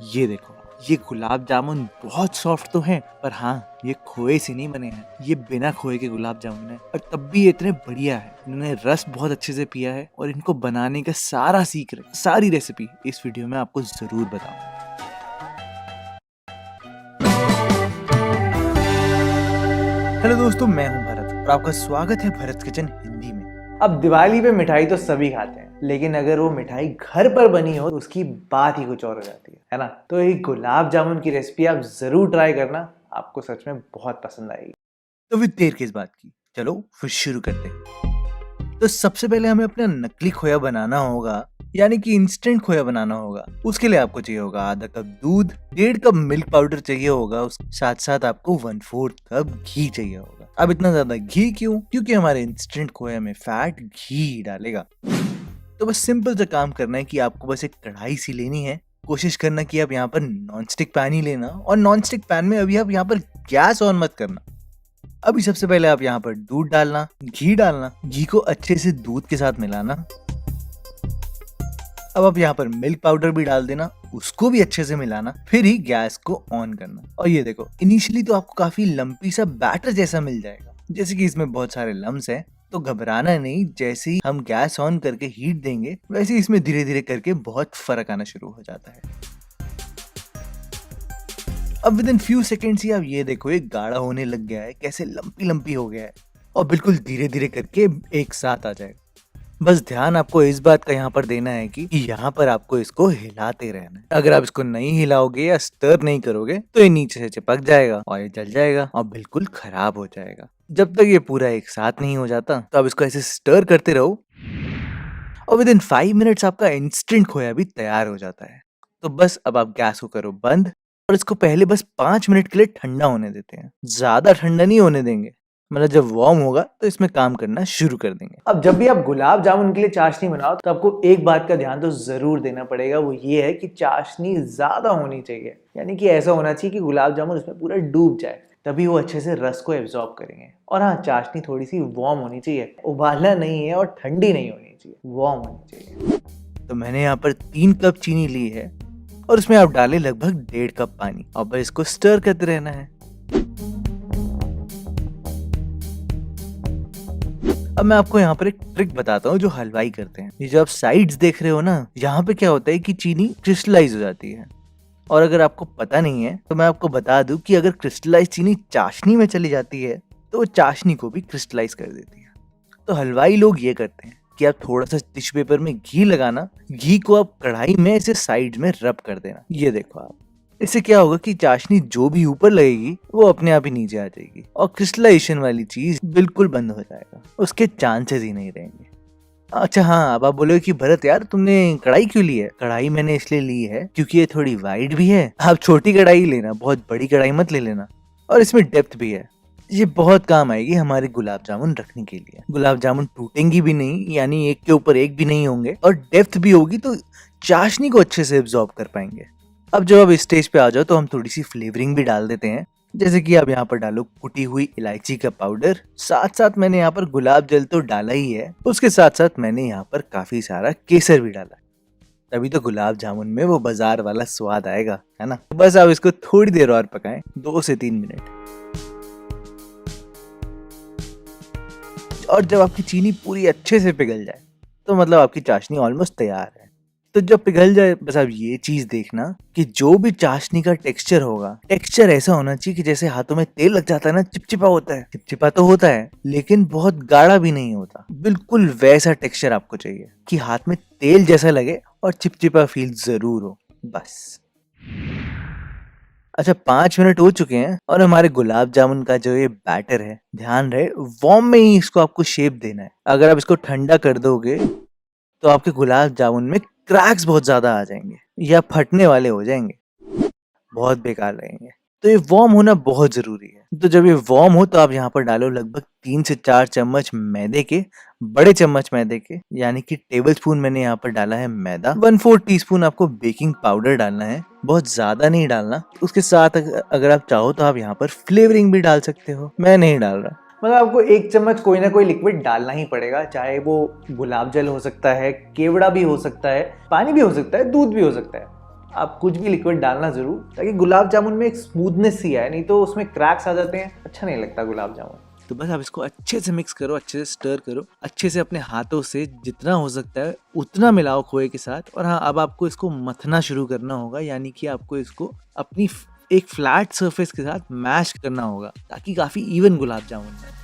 ये देखो, ये गुलाब जामुन बहुत सॉफ्ट तो हैं, पर हाँ, ये खोए से नहीं बने हैं। ये बिना खोए के गुलाब जामुन है और तब भी ये इतने बढ़िया है। इन्होंने रस बहुत अच्छे से पिया है और इनको बनाने का सारा सीक्रेट, सारी रेसिपी इस वीडियो में आपको जरूर बताऊंगा। हेलो दोस्तों, मैं हूं भरत और आपका स्वागत है भरत किचन हिंदी में। अब दिवाली पे मिठाई तो सभी खाते हैं, लेकिन अगर वो मिठाई घर पर बनी हो तो उसकी बात ही कुछ और हो जाती है ना। तो एक गुलाब जामुन की रेसिपी आप जरूर ट्राई करना, आपको सच में बहुत पसंद आएगी। तो फिर देर किस बात की, चलो फिर शुरू करते हैं। तो सबसे पहले हमें अपना नकली खोया बनाना होगा, यानी कि इंस्टेंट खोया बनाना होगा। उसके लिए आपको चाहिए होगा आधा कप दूध, 1.5 कप मिल्क पाउडर चाहिए होगा, उस साथ साथ आपको 1/4 कप घी चाहिए होगा। अब इतना ज्यादा घी क्यों? क्योंकि हमारे इंस्टेंट खोया में फैट घी डालेगा। तो बस सिंपल सा काम करना है कि आपको बस एक कढ़ाई सी लेनी है। कोशिश करना कि आप यहाँ पर नॉन स्टिक पैन ही लेना, और नॉन स्टिक पैन में अभी आप यहाँ पर गैस ऑन मत करना। अभी सबसे पहले आप यहाँ पर दूध डालना, घी डालना, घी को अच्छे से दूध के साथ मिलाना। अब आप यहाँ पर मिल्क पाउडर भी डाल देना, उसको भी अच्छे से मिलाना, फिर ही गैस को ऑन करना। और ये देखो, इनिशियली तो आपको काफी लंपी सा बैटर जैसा मिल जाएगा, जैसे कि इसमें बहुत सारे लम्स हैं, तो घबराना नहीं। जैसे ही हम गैस ऑन करके हीट देंगे, वैसे ही इसमें धीरे धीरे करके बहुत फर्क आना शुरू हो जाता है। अब विद इन फ्यू सेकेंड्स ही आप ये देखो, ये गाढ़ा होने लग गया है, कैसे लंपी लंपी हो गया है, और बिल्कुल धीरे धीरे करके एक साथ आ जाएगा। बस ध्यान आपको इस बात का यहाँ पर देना है कि यहाँ पर आपको इसको हिलाते रहना है। अगर आप इसको नहीं हिलाओगे या स्टर नहीं करोगे तो ये नीचे से चिपक जाएगा और ये जल जाएगा और बिल्कुल खराब हो जाएगा। जब तक ये पूरा एक साथ नहीं हो जाता तो आप इसको ऐसे स्टर करते रहो, और विद इन 5 मिनट्स आपका इंस्टेंट खोया भी तैयार हो जाता है। तो बस अब आप गैस को करो बंद और इसको पहले बस 5 मिनट के लिए ठंडा होने देते हैं। ज्यादा ठंडा नहीं होने देंगे, मतलब जब वार्म होगा तो इसमें काम करना शुरू कर देंगे। अब जब भी आप गुलाब जामुन के लिए चाशनी बनाओ तो आपको एक बात का ध्यान तो जरूर देना पड़ेगा, वो ये है कि चाशनी ज्यादा होनी चाहिए, यानी कि ऐसा होना चाहिए कि गुलाब जामुन उसमें पूरा डूब जाए, तभी वो अच्छे से रस को एब्जॉर्ब करेंगे। और हाँ, चाशनी थोड़ी सी वार्म होनी चाहिए, उबालना नहीं है और ठंडी नहीं होनी चाहिए, वार्म होनी चाहिए। तो मैंने यहाँ पर 3 कप चीनी ली है और उसमें आप डालें लगभग 1.5 कप पानी, और बस इसको स्टर करते रहना है। अब मैं आपको यहाँ पर एक ट्रिक बताता हूँ जो हलवाई करते हैं। ये जो आप साइड्स देख रहे हो ना, यहाँ पे क्या होता है कि चीनी क्रिस्टलाइज हो जाती है, और अगर आपको पता नहीं है तो मैं आपको बता दूं कि अगर क्रिस्टलाइज चीनी चाशनी में चली जाती है तो वो चाशनी को भी क्रिस्टलाइज कर देती है। तो हलवाई लोग ये करते हैं कि आप थोड़ा सा टिश्यू पेपर में घी लगाना, घी को आप कढ़ाई में ऐसे साइड में रब कर देना। ये देखो आप, इससे क्या होगा कि चाशनी जो भी ऊपर लगेगी वो अपने आप ही नीचे आ जाएगी और क्रिस्टलाइजेशन वाली चीज बिल्कुल बंद हो जाएगा, उसके चांसेस ही नहीं रहेंगे। अच्छा हाँ, अब आप बोलोगे कि भरत यार तुमने कढ़ाई क्यों ली है? कढ़ाई मैंने इसलिए ली है क्योंकि ये थोड़ी वाइड भी है। आप छोटी कढ़ाई लेना, बहुत बड़ी कढ़ाई मत ले लेना, और इसमें डेप्थ भी है। ये बहुत काम आएगी हमारे गुलाब जामुन रखने के लिए। गुलाब जामुन टूटेंगी भी नहीं, यानी एक के ऊपर एक भी नहीं होंगे, और डेप्थ भी होगी तो चाशनी को अच्छे से एब्जॉर्ब कर पाएंगे। अब जब आप इस स्टेज पे आ जाओ तो हम थोड़ी सी फ्लेवरिंग भी डाल देते हैं, जैसे कि आप यहाँ पर डालो कुटी हुई इलायची का पाउडर, साथ साथ मैंने यहाँ पर गुलाब जल तो डाला ही है, उसके साथ साथ मैंने यहाँ पर काफी सारा केसर भी डाला, तभी तो गुलाब जामुन में वो बाजार वाला स्वाद आएगा, है ना। बस आप इसको थोड़ी देर और पकाएं, 2 से 3 मिनट, और जब आपकी चीनी पूरी अच्छे से पिघल जाए तो मतलब आपकी चाशनी ऑलमोस्ट तैयार है। तो जब पिघल जाए बस आप ये चीज देखना कि जो भी चाशनी का टेक्सचर होगा, टेक्सचर ऐसा होना चाहिए कि जैसे हाथों में तेल लग जाता है ना, चिपचिपा होता है। चिपचिपा तो होता है लेकिन बहुत गाढ़ा भी नहीं होता, बिल्कुल वैसा टेक्सचर आपको चाहिए कि हाथ में तेल जैसा लगे और चिपचिपा फील जरूर हो, बस। अच्छा, 5 मिनट हो चुके हैं और हमारे गुलाब जामुन का जो ये बैटर है, ध्यान रहे वार्म में ही इसको आपको शेप देना है। अगर आप इसको ठंडा कर दोगे तो आपके गुलाब जामुन में क्रैक्स बहुत ज्यादा आ जाएंगे या फटने वाले हो जाएंगे, बहुत बेकार लगेंगे। तो ये वार्म होना बहुत जरूरी है। तो जब ये वार्म हो तो आप यहाँ पर डालो लगभग 3 से 4 चम्मच मैदे के, बड़े चम्मच मैदे के, यानी कि टेबल स्पून मैंने यहाँ पर डाला है मैदा। 1/4 टीस्पून आपको बेकिंग पाउडर डालना है, बहुत ज्यादा नहीं डालना। उसके साथ अगर आप चाहो तो आप यहाँ पर फ्लेवरिंग भी डाल सकते हो, मैं नहीं डाल रहा। मतलब आपको 1 चम्मच कोई ना कोई लिक्विड डालना ही पड़ेगा, चाहे वो गुलाब जल हो सकता है, केवड़ा भी हो सकता है, पानी भी हो सकता है, दूध भी हो सकता है। आप कुछ भी लिक्विड डालना जरूर, ताकि गुलाब जामुन में एक स्मूथनेस ही आए, नहीं तो उसमें क्रैक्स आ जाते हैं, अच्छा नहीं लगता गुलाब जामुन। तो बस आप इसको अच्छे से मिक्स करो, अच्छे से स्टर करो, अच्छे से अपने हाथों से जितना हो सकता है उतना मिलाओ खोए के साथ। और हाँ, अब आपको इसको मथना शुरू करना होगा, यानी कि आपको इसको अपनी एक फ्लैट सरफेस के साथ मैश करना होगा, ताकि काफी इवन गुलाब जामुन बने।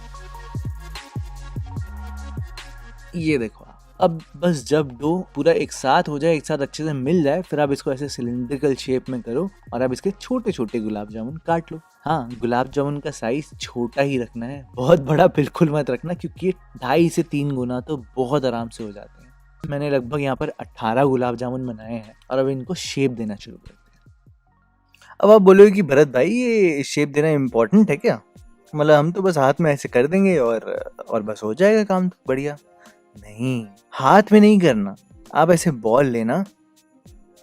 ये देखो, अब बस जब डो पूरा एक साथ हो जाए, एक साथ अच्छे से मिल जाए, फिर आप इसको ऐसे सिलिंड्रिकल शेप में करो और अब इसके छोटे छोटे गुलाब जामुन काट लो। हाँ, गुलाब जामुन का साइज छोटा ही रखना है, बहुत बड़ा बिल्कुल मत रखना, क्योंकि 2.5 से 3 गुना तो बहुत आराम से हो जाते हैं। मैंने लगभग यहाँ पर 18 गुलाब जामुन बनाए हैं और अब इनको शेप देना शुरू करते हैं। अब आप बोलोगे कि भरत भाई, ये शेप देना इम्पोर्टेंट है क्या? मतलब हम तो बस हाथ में ऐसे कर देंगे और बस हो जाएगा काम बढ़िया। नहीं, हाथ में नहीं करना। आप ऐसे बॉल लेना,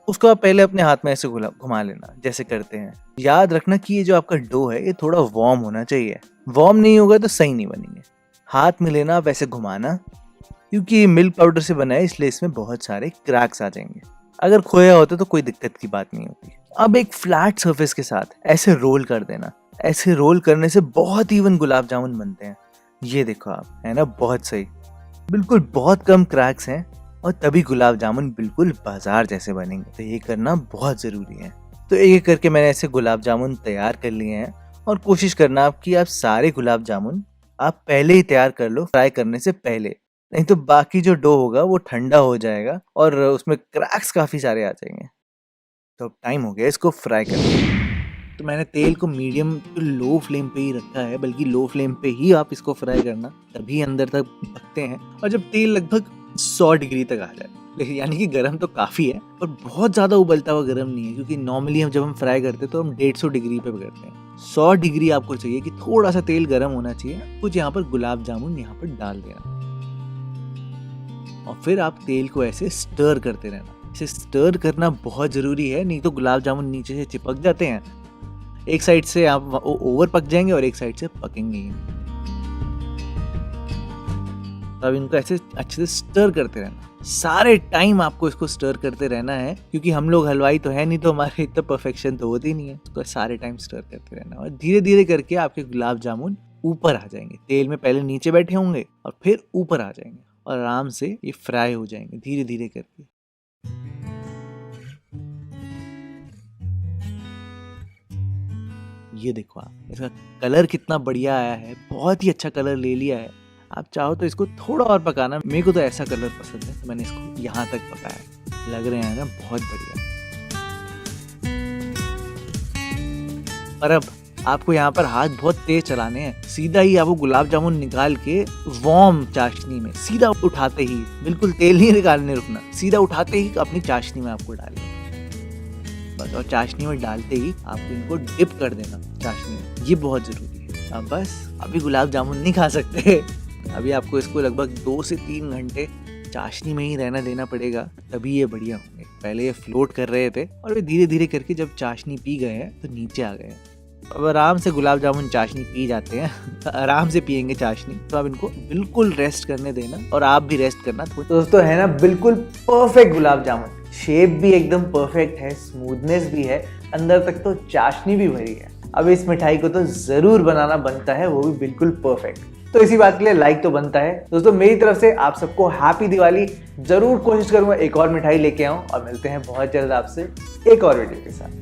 उसको आप पहले अपने हाथ में ऐसे घुमा लेना जैसे करते हैं। याद रखना कि ये जो आपका डो है ये थोड़ा वार्म होना चाहिए, वार्म नहीं होगा तो सही नहीं बनेंगे। हाथ में लेना, आप ऐसे घुमाना, क्योंकि ये मिल्क पाउडर से बना है इसलिए इसमें बहुत सारे क्रैक्स आ जाएंगे। अगर खोया होता तो कोई दिक्कत की बात नहीं होती। अब एक फ्लैट सरफेस के साथ ऐसे रोल कर देना। ऐसे रोल करने से बहुत इवन गुलाब जामुन बनते हैं। ये देखो आप, है ना, बहुत सही, बिल्कुल बहुत कम क्रैक्स हैं और तभी गुलाब जामुन बिल्कुल बाजार जैसे बनेंगे। तो ये करना बहुत जरूरी है। तो एक एक करके मैंने ऐसे गुलाब जामुन तैयार कर लिए हैं और कोशिश करना आप कि आप सारे गुलाब जामुन आप पहले ही तैयार कर लो, फ्राई करने से पहले, नहीं तो बाकी जो डो होगा वो ठंडा हो जाएगा और उसमें क्रैक्स काफी सारे आ जाएंगे। तो अब टाइम हो गया इसको फ्राई करने का। तो मैंने तेल को मीडियम टू लो फ्लेम पे ही रखा है, बल्कि लो फ्लेम पे ही आप इसको फ्राई करना, तभी अंदर तक पकते हैं। और जब तेल लगभग 100 डिग्री तक आ जाए, यानी कि गर्म तो काफ़ी है और बहुत ज़्यादा उबलता हुआ गर्म नहीं है, क्योंकि नॉर्मली हम जब हम फ्राई करते हैं तो हम 150 डिग्री पे करते हैं। 100 डिग्री आपको चाहिए कि थोड़ा सा तेल गर्म होना चाहिए। कुछ यहाँ पर गुलाब जामुन यहाँ पर डाल देना और फिर आप तेल को ऐसे स्टर करते रहना। इसे स्टर करना बहुत ज़रूरी है, नहीं तो गुलाब जामुन नीचे से चिपक जाते हैं। एक साइड से आप ओवर पक जाएंगे और एक साइड से पकेंगे ही नहीं। तो अब इनको ऐसे अच्छे से स्टर करते रहना, सारे टाइम आपको इसको स्टर करते रहना है, क्योंकि हम लोग हलवाई तो है नहीं, तो हमारे इतना परफेक्शन तो होती नहीं है। इसको सारे टाइम स्टर करते रहना और धीरे धीरे करके आपके गुलाब जामुन ऊपर आ जाएंगे। तेल में पहले नीचे बैठे होंगे और फिर ऊपर आ जाएंगे और आराम से ये फ्राई हो जाएंगे धीरे धीरे करके। ये देखो आप, इसका कलर कितना बढ़िया आया है, बहुत ही अच्छा कलर ले लिया है। आप चाहो तो इसको थोड़ा और पकाना, मेरे को तो ऐसा कलर पसंद है तो मैंने इसको यहाँ तक पकाया। लग रहे हैं ना बहुत बढ़िया। और अब आपको यहाँ पर हाथ बहुत तेज चलाने हैं। सीधा ही आपको गुलाब जामुन निकाल के वार्म चाशनी में सीधा उठाते ही, बिल्कुल तेल नहीं निकालने रुकना, सीधा उठाते ही अपनी चाशनी में आपको डालना बस। और चाशनी में डालते ही आपको इनको डिप कर देना चाशनी में, ये बहुत जरूरी है। अब बस, अभी गुलाब जामुन नहीं खा सकते, अभी आपको इसको लगभग 2 से 3 घंटे चाशनी में ही रहना देना पड़ेगा, तभी ये बढ़िया होंगे। पहले ये फ्लोट कर रहे थे और वे धीरे धीरे करके जब चाशनी पी गए हैं तो नीचे आ गए हैं। अब आराम से गुलाब जामुन चाशनी पी जाते हैं आराम से पियेंगे चाशनी। तो आप इनको बिल्कुल रेस्ट करने देना और आप भी रेस्ट करना। तो दोस्तों, है ना बिल्कुल परफेक्ट गुलाब जामुन, शेप भी एकदम परफेक्ट है, स्मूथनेस भी है, अंदर तक तो चाशनी भी भरी है। अब इस मिठाई को तो जरूर बनाना बनता है, वो भी बिल्कुल परफेक्ट। तो इसी बात के लिए लाइक तो बनता है। दोस्तों, मेरी तरफ से आप सबको हैप्पी दिवाली। जरूर कोशिश करूंगा एक और मिठाई लेके आऊं और मिलते हैं बहुत जल्द आपसे एक और वीडियो के साथ।